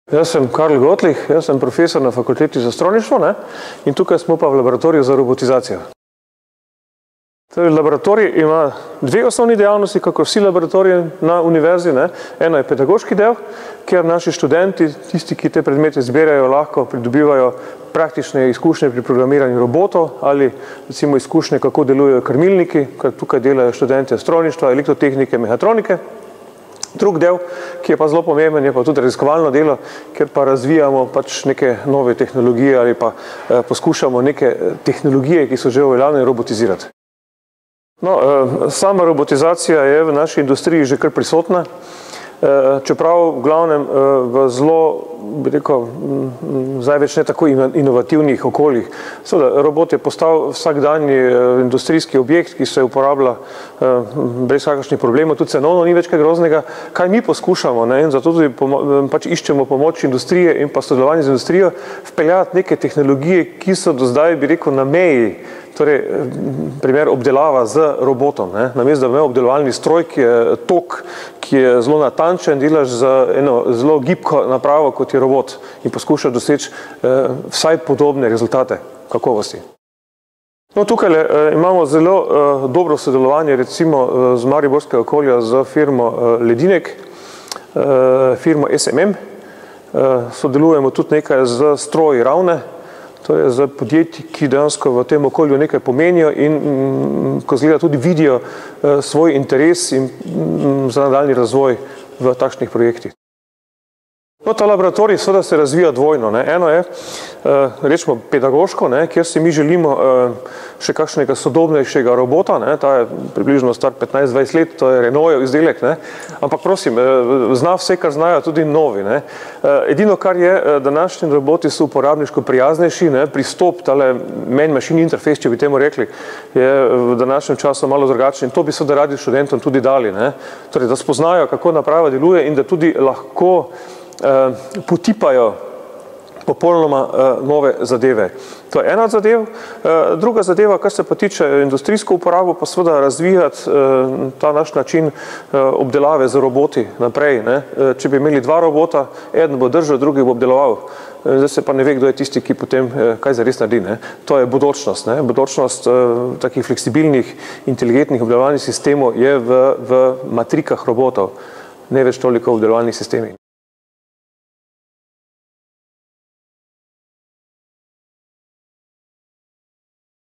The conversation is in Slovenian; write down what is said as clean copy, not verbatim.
Jaz sem Karl Gottlich, jaz sem profesor na Fakulteti za strojništvo in tukaj smo pa v laboratoriju za robotizacijo. Laboratorij ima dve osnovni dejavnosti, kako vsi laboratoriji na univerzi. Eno je pedagoški del, kjer naši študenti, tisti, ki te predmete zbirajo, lahko pridobivajo praktične izkušnje pri programiranju robotov ali recimo izkušnje, kako delujejo krmilniki, ker tukaj delajo študenti strojništva, elektrotehnike, mehatronike. Drug del, ki je pa zelo pomemben, je pa tudi raziskovalno delo, kjer pa razvijamo pač neke nove tehnologije ali pa poskušamo neke tehnologije, ki so že uveljavljene, robotizirati. Sama robotizacija je v naši industriji že kar prisotna, čeprav v glavnem v zelo, bi rekel, zdaj več ne tako inovativnih okoljih. Seveda, robot je postal vsakdanji industrijski objekt, ki se uporablja brez kakršnih problemov, tudi cenovno ni več kaj groznega. Kaj mi poskušamo, in zato tudi pač iščemo pomoč industrije in pa sodelovanje z industrijo, vpeljati neke tehnologije, ki so do zdaj, bi rekel, na meji. Torej, primer obdelava z robotom. Namesto da imamo obdelovalni stroj, ki je tok, ki je zelo natančen, delaš za eno zelo gibko napravo, kot je robot, in poskušaš doseči vsaj podobne rezultate kakovosti. Tukaj imamo zelo dobro sodelovanje recimo z mariborskega okolja z firmo Ledinek, firmo SMM. Sodelujemo tudi nekaj z stroji Ravne, to je za podjetji, ki dejansko v tem okolju nekaj pomenijo in ko zgleda tudi vidijo svoj interes in za nadaljnji razvoj v takšnih projektih. Ta laboratorij seveda se razvija dvojno. Eno je, rečemo, pedagoško, kjer si mi želimo še kakšnega sodobnejšega robota, ta je približno star 15-20 let, to je Renaultov izdelek, ampak prosim, zna vse, kar znajo tudi novi. Edino, kar je, današnji roboti so uporabniško prijaznejši, pristop, tale man-machine interface, če bi temu rekli, je v današnjem času malo drugačen in to bi seveda radi študentom tudi dali. Torej, da spoznajo, kako naprava deluje in da tudi lahko potipajo popolnoma nove zadeve. To je ena od zadev. Druga zadeva, kar se pa tiče industrijsko uporabo, pa seveda razvijati ta naš način obdelave z roboti naprej. Če bi imeli dva robota, eden bo držal, drugi bo obdeloval. Zdaj se pa ne ve, kdo je tisti, ki potem kaj zares naredi. To je bodočnost. Bodočnost takih fleksibilnih, inteligentnih obdelovalnih sistemov je v matrikah robotov, ne več toliko v obdelovalnih sistemih.